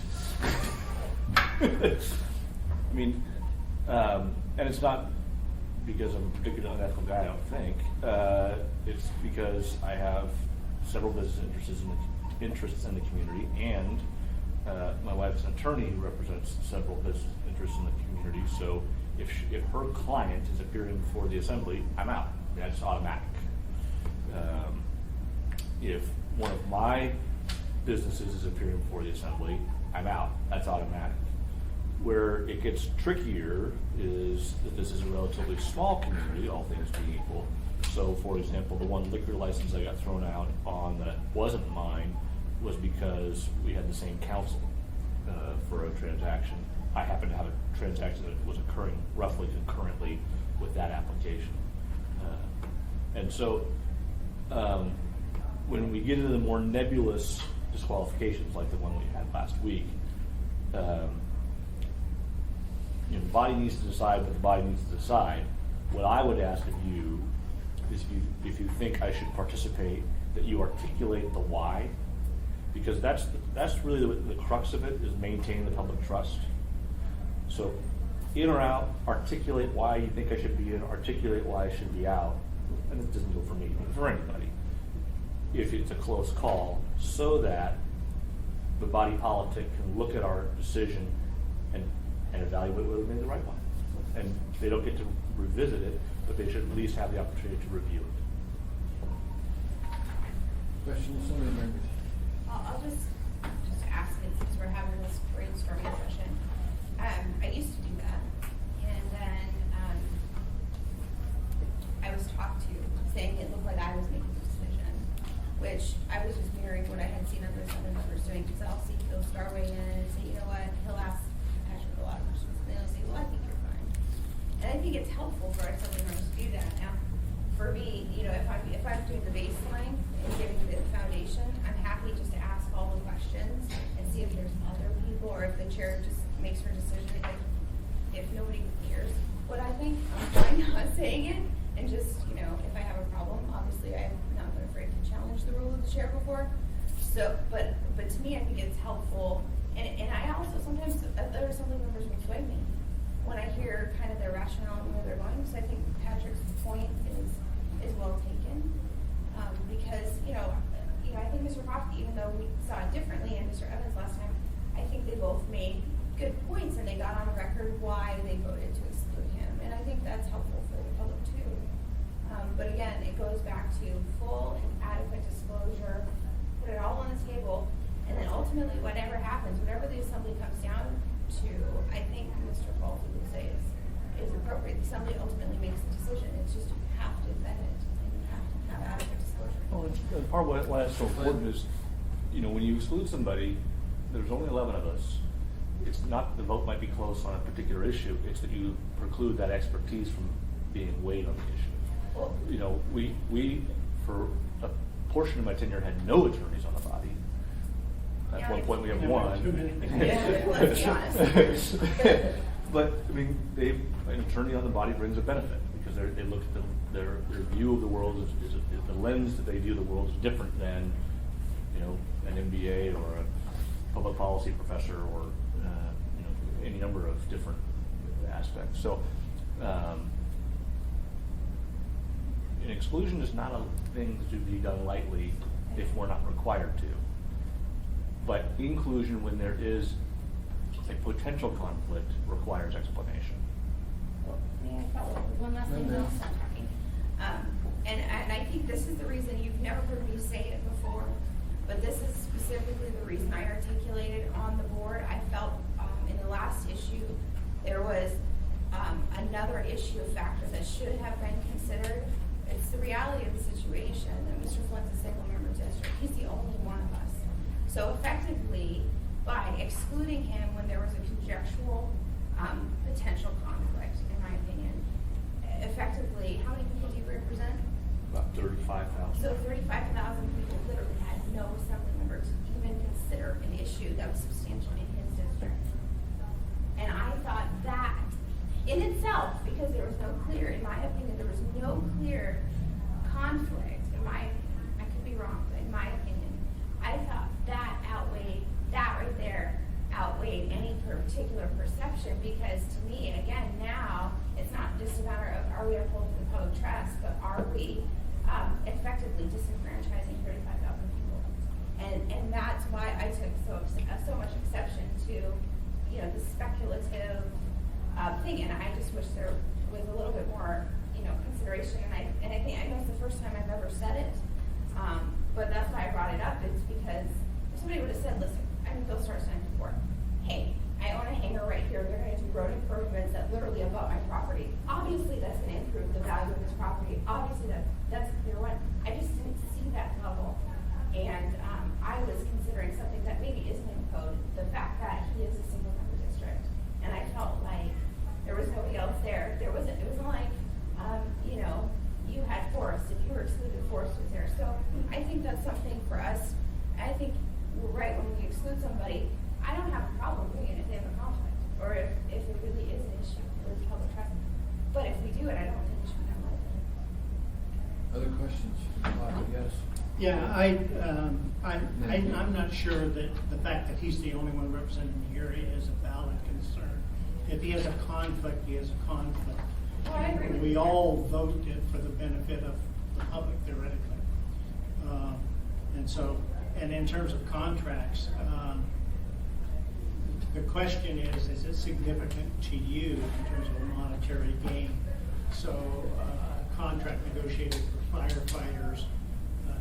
I mean, and it's not because I'm a particularly unethical guy, I don't think. It's because I have several business interests in the community, and my wife's an attorney who represents several business interests in the community. So if her client is appearing before the assembly, I'm out. That's automatic. If one of my businesses is appearing before the assembly, I'm out. That's automatic. Where it gets trickier is that this is a relatively small community, all things being equal. So, for example, the one liquor license I got thrown out on that wasn't mine was because we had the same counsel for a transaction. I happened to have a transaction that was occurring roughly concurrently with that application. And so when we get into the more nebulous disqualifications like the one we had last week, the body needs to decide what the body needs to decide. What I would ask of you is if you think I should participate, that you articulate the why, because that's really the crux of it, is maintaining the public trust. So in or out, articulate why you think I should be in, articulate why I should be out. And it doesn't go for me, but for anybody, if it's a close call, so that the body politic can look at our decision and evaluate whether we made the right one. And they don't get to revisit it, but they should at least have the opportunity to review it. Questions, some of the members? I'll just ask it since we're having this brainstorming session. I used to do that, and then I was talked to saying it looked like I was making the decision, which I was just mirroring what I had seen other members doing, because I'll see Phil Star weigh in and say, you know what, he'll ask Patrick a lot of questions, and then he'll say, well, I think you're fine. And I think it's helpful for us other members to do that. Now, for me, if I'm doing the baseline and giving the foundation, I'm happy just to ask all the questions and see if there's other people, or if the chair just makes her decision. Like, if nobody hears what I think, I'm fine not saying it. And just, if I have a problem, obviously I'm not afraid to challenge the rule of the chair before. So, but to me, I think it's helpful. And I also sometimes, other assembly members will sway me when I hear kind of their rationale and where they're going. So I think Patrick's point is well taken. Because, I think Mr. Hoffke, even though we saw it differently, and Mr. Evans last time, I think they both made good points, and they got on record why they voted to exclude him. And I think that's helpful for the public too. But again, it goes back to full and adequate disclosure, put it all on the table, and then ultimately whatever happens, whatever the assembly comes down to, I think Mr. Falty would say is appropriate. The assembly ultimately makes the decision. It's just you have to vet it, and you have to have adequate disclosure. Well, and part of why it's so important is, when you exclude somebody, there's only 11 of us. It's not the vote might be close on a particular issue. It's that you preclude that expertise from being weighed on the issue. Well, We for a portion of my tenure had no attorneys on the body. At Yeah, one point we have Never one. too many. Yeah, let's be honest. But an attorney on the body brings a benefit, because they look at their view of the world is the lens that they view the world is different than an MBA or a public policy professor or any number of different aspects. So an exclusion is not a thing to be done lightly if we're not required to. But inclusion, when there is a potential conflict, requires explanation. May I follow up with one last thing? No, no. I'll stop talking. And I think this is the reason you've never heard me say it before, but this is specifically the reason I articulated on the board. I felt in the last issue there was another issue of factors that should have been considered. It's the reality of the situation that Mr. Flint's a single member district. He's the only one of us. So effectively, by excluding him when there was a conjectural potential conflict, in my opinion, effectively, how many people do you represent? About 35,000. So 35,000 people literally had no assembly member to even consider an issue that was substantial in his district. And I thought that in itself, because there was no clear, in my opinion, there was no clear conflict, I could be wrong, but in my opinion, I thought that right there outweighed any particular perception, because to me, again, now, it's not just a matter of are we upholding the public trust, but are we effectively disenfranchising 35,000 people? And that's why I took so much exception to, the speculative thing, and I just wish there was a little bit more, consideration, and I think, I know it's the first time I've ever said it, but that's why I brought it up. It's because if somebody would have said, listen, I'm Phil Starstein before, hey, I own a hangar right here, they're gonna do road improvements that literally abut my property. Obviously, that's gonna improve the value of this property. Obviously, that's a clear one. I just didn't see that level, and I was considering right, when we exclude somebody, I don't have a problem doing it if they have a conflict, or if it really is an issue with public trust. But if we do it, I don't think we should have it. Other questions? Yes. Yeah, I'm not sure that the fact that he's the only one representing the area is a valid concern. If he has a conflict, he has a conflict. Well, I agree with We you. all voted for the benefit of the public theoretically. And in terms of contracts, the question is it significant to you in terms of a monetary gain? So a contract negotiated for firefighters,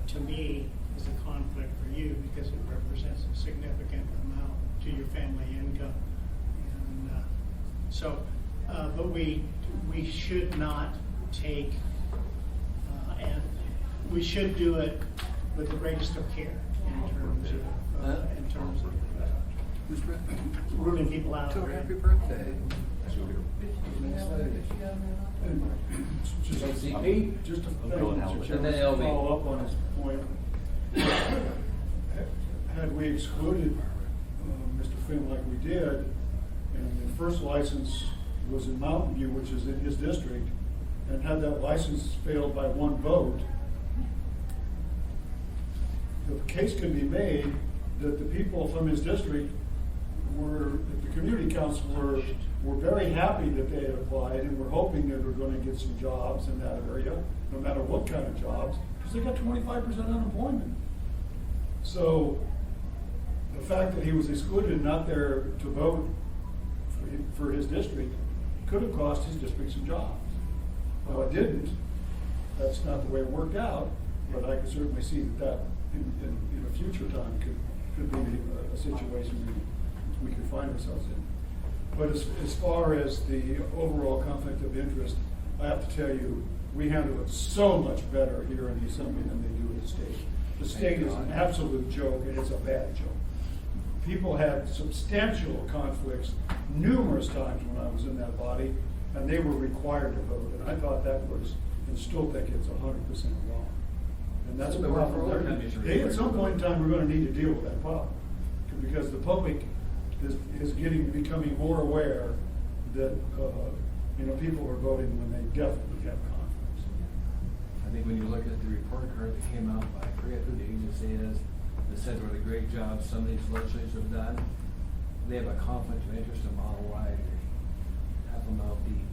to me, is a conflict for you because it represents a significant amount to your family income. And but we should not take, and we should do it with the greatest of care in terms of ruling people out. Happy birthday. Just a Pete? just a I'm going out thing, with to it. And then LB. follow up on his point. Had we excluded Mr. Finn like we did, and the first license was in Mountain View, which is in his district, and had that license failed by one vote, the case could be made that the people from his district the community council were very happy that they had applied and were hoping they were going to get some jobs in that area, no matter what kind of jobs, because they got 25% unemployment. So the fact that he was excluded, not there to vote for his district, could have cost his district some jobs. Well, it didn't. That's not the way it worked out, but I could certainly see that in a future time could be a situation we could find ourselves in. But as far as the overall conflict of interest, I have to tell you, we handle it so much better here in the Assembly than they do in the state. The state is an absolute joke, and it's a bad joke. People had substantial conflicts numerous times when I was in that body, and they were required to vote. And I thought that was, and still think it's 100% wrong. And that's So a there were problem. other countries They, at some required to point in vote. time, we're going to need to deal with that problem, because the public is becoming more aware that people are voting when they definitely have conflicts. I think when you look at the report card that came out by, I forget who the agency is, that said what a great job some of these legislators have done, they have a conflict of interest a mile wide, half a mile deep.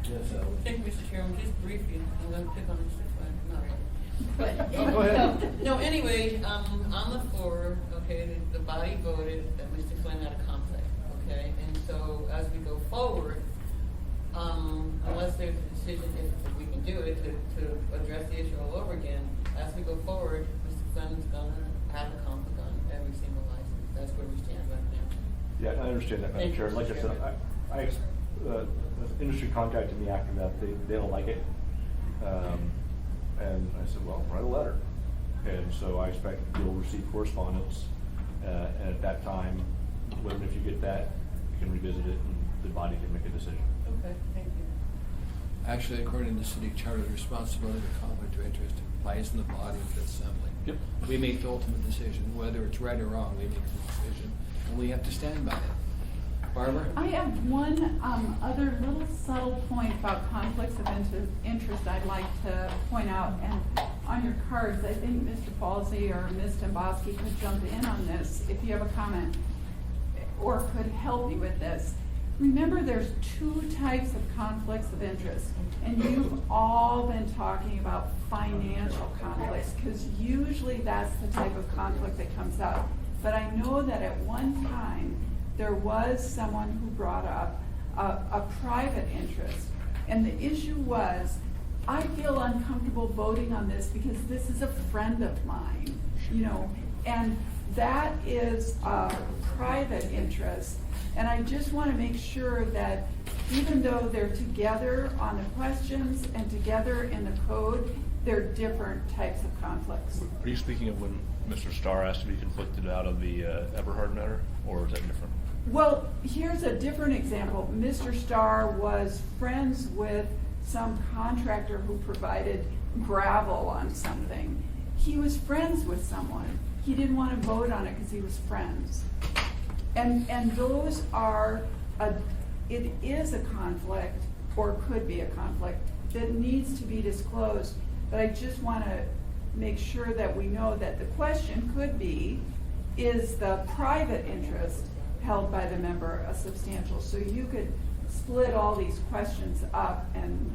Yes, Thank you, Mr. Chairman, just briefly, I'm going to pick on Mr. Flynn, not really. But, Go ahead. No, anyway, on the floor, okay, the body voted that Mr. Flynn had a conflict, okay? And so as we go forward, unless there's a decision, if we can do it, to address the issue all over again, as we go forward, Mr. Flynn's gonna have a conflict on every single license. That's where we stand right now. Yeah, I understand that, Madam Thank Chair. you, Like I Mr. said, the industry contacted me after that. They don't like it. And I said, well, write a letter. And so I expect you'll receive correspondence. And at that time, if you get that, you can revisit it and the body can make a decision. Okay, thank you. Actually, according to the city charter, the responsibility for conflict of interest lies in the body of the assembly. Yep. We make the ultimate decision, whether it's right or wrong, we make the decision, and we have to stand by it. Barbara? I have one other little subtle point about conflicts of interest I'd like to point out. And on your cards, I think Mr. Falsey or Ms. Domboski could jump in on this if you have a comment or could help you with this. Remember, there's two types of conflicts of interest, and you've all been talking about financial conflicts, because usually that's the type of conflict that comes up. But I know that at one time, there was someone who brought up a private interest, and the issue was, I feel uncomfortable voting on this because this is a friend of mine, and that is a private interest. And I just want to make sure that even though they're together on the questions and together in the code, they're different types of conflicts. Are you speaking of when Mr. Starr asked to be conflicted out of the Eberhard matter, or is that different? Well, here's a different example. Mr. Starr was friends with some contractor who provided gravel on something. He was friends with someone. he didn't want to vote on it because he was friends. And those are, it is a conflict, or could be a conflict, that needs to be disclosed. But I just want to make sure that we know that the question could be, is the private interest held by the member a substantial? So you could split all these questions up and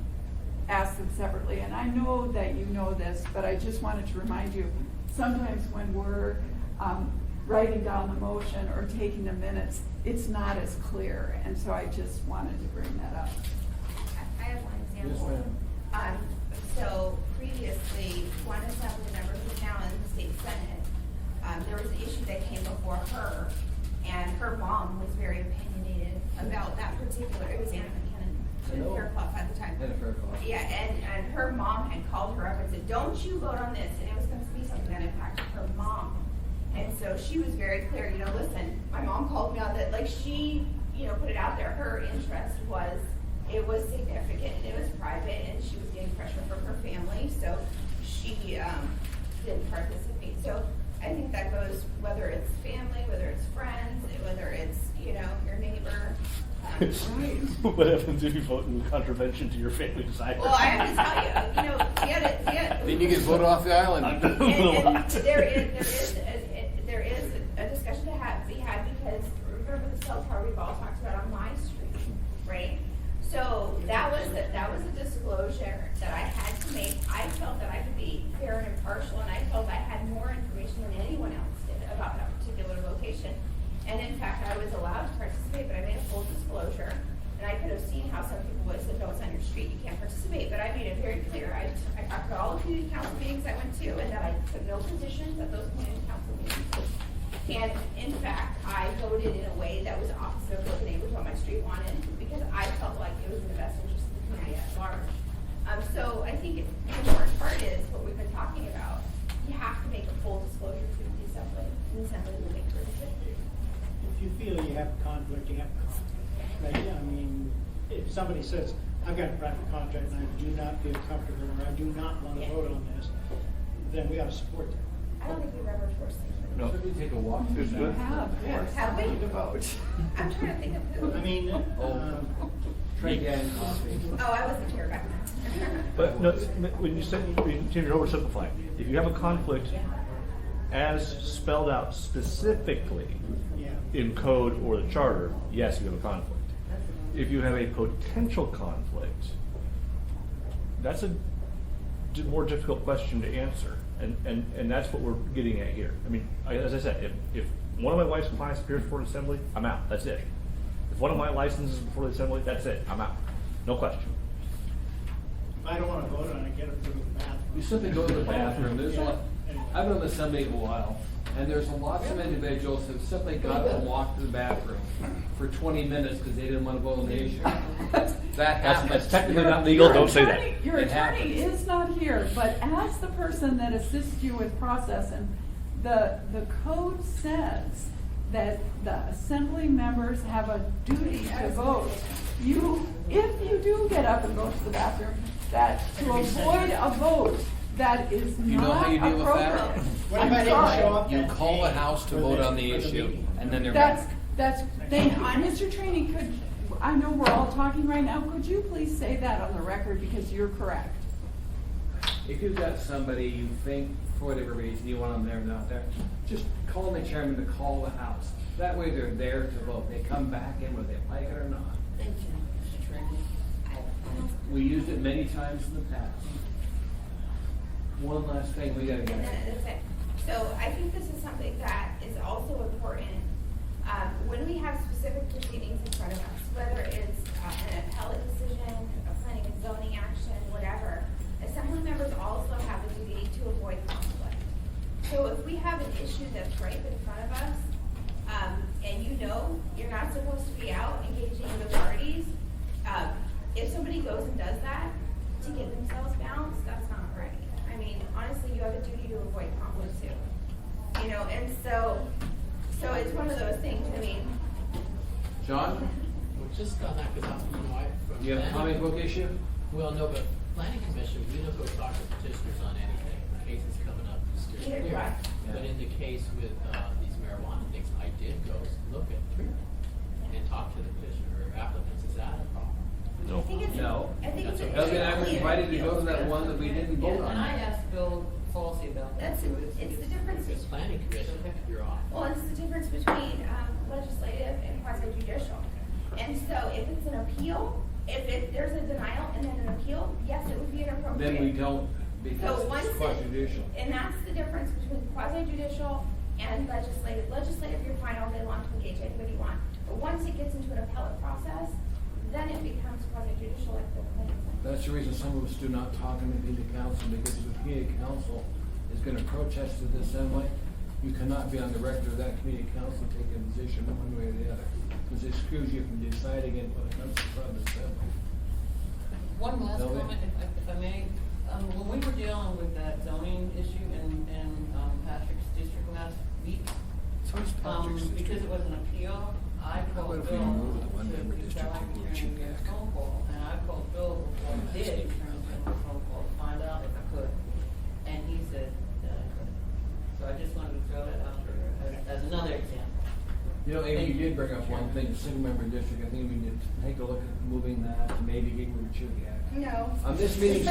ask them separately. And I know that you know this, but I just wanted to remind you, sometimes when we're writing down the motion or taking the minutes, it's not as clear. And so I just wanted to bring that up. I have one Yes, example. ma'am. So previously, one assembly member who's now in the state senate, there was an issue that came before her, and her mom was very opinionated about that particular, it was Anna McKinnon, I know. Fairclough at the time. Anna Fairclough. Yeah, and her mom had called her up and said, don't you vote on this, and it was gonna be something that impacted her mom. And so she was very clear, listen, my mom called me on that, like she, put it out there, her interest was, it was significant, and it was private, and she was getting pressure from her family, so she didn't participate. So I think that goes, whether it's family, whether it's friends, whether it's, your neighbor. What happens if you vote in contravention to your family desire? Well, I have to tell you, Then you get voted off the island. and there is a discussion to be had, because remember the cell tower we've all talked about on my street, right? So that was a disclosure that I had to make. I felt that I could be fair and impartial, and I felt I had more information than anyone else did about that particular location. And in fact, I was allowed to participate, but I made a full disclosure. And I could have seen how some people would have said, no, it's on your street, you can't participate. But I made it very clear. I talked about all the community council meetings I went to, and that I took no positions at those community council meetings. And in fact, I voted in a way that was opposite of what the neighbors on my street wanted, because I felt like it was in the best interest of the community at large. So I think the important part is what we've been talking about. You have to make a full disclosure to the assembly, and the assembly will make the decision. If you feel you have a conflict, you have a conflict, right? I mean, if somebody says, I've got a private contract and I do not feel comfortable, or I do not want to vote on this, then we ought to support that. I don't think we've ever forced anything. No. Should we take a walk through Just that? good. Yes, Have we? to vote. I'm trying to think of who. I mean, Trey Gang coffee. Oh, I wasn't here back then. But no, when you said, you're oversimplifying. If you have a conflict as spelled out specifically yeah. in code or the charter, yes, you have a conflict. If you have a potential conflict, that's a more difficult question to answer. And that's what we're getting at here. I mean, as I said, if one of my wife's clients appears before the assembly, I'm out. That's it. If one of my licenses before the assembly, that's it. I'm out. No question. If I don't want to vote on it, get up to the bathroom. You simply go to the bathroom. There's a lot, I've been in the assembly a while, and there's lots of individuals that simply got up and walked to the bathroom for 20 minutes because they didn't want to vote on the issue. That happens. That's technically not legal. Don't say that. Your It attorney happens. is not here, but as the person that assists you with process, and the code says that the assembly members have a duty to vote. If you do get up and go to the bathroom, that to avoid a vote that is You know how not you deal with that? appropriate. What I'm if I didn't sorry. show up You that call day the House to for vote the- on the for issue, meeting? and then they're That's, back. thank you. Mr. Trainee, I know we're all talking right now, could you please say that on the record, because you're correct? If you've got somebody you think, for whatever reason, you want them there, not there, just call the chairman to call the House. That way they're there to vote. They come back in whether they like it or not. Thank you, Mr. Trainee. We used it many times in the past. One last thing, we gotta get. And then that's it. So I think this is something that is also important. When we have specific proceedings in front of us, whether it's an appellate decision, a planning and zoning action, whatever, assembly members also have a duty to avoid conflict. So if we have an issue that's right in front of us, and you're not supposed to be out engaging the parties, if somebody goes and does that to get themselves balanced, that's not right. I mean, honestly, you have a duty to avoid conflict too. And so it's one of those things. I mean, John, Well, just on that, because from you have a comic book issue? Well, no, but planning commission, we don't go talk to petitioners on anything. The case is coming up, just Either clear. correct. But in the case with, these marijuana things, I did go look at treatment and talk to the petitioner or applicants. Is that a problem? I think it's, No. I think it's. That's a- okay. Elgin, I was invited to go to that one that we didn't vote And I on. asked Bill Falsey about that That's, too. it's the difference. It's planning commission, you're off. Well, it's the difference between legislative and quasi-judicial. And so if it's an appeal, if there's a denial and then an appeal, yes, it would be inappropriate. Then we don't, because So once it's it- quasi-judicial. And that's the difference between quasi-judicial and legislative. Legislative, you're fine all day long to engage anybody you want. But once it gets into an appellate process, then it becomes quasi-judicial like the planning. That's the reason some of us do not talk in the community council, because if the community council is gonna protest to the assembly, you cannot be on the record of that community council taking a position one way or the other, because it screws you from deciding it when it comes to front of the assembly. One last Elvin? comment, if I may. When we were dealing with that zoning issue in Patrick's district last week, because it was an appeal, I How called about if we Bill move the one to member district tell him and to chip get a back? phone call, and I called Bill before I did, turned in a phone call to find out if I could, and he said that I could. So I just wanted to throw that out there as another example. You know, Amy, you did bring up one thing, single member district, I think we need to take a look at moving that, and maybe get rid of Chibiac. No. On this meeting,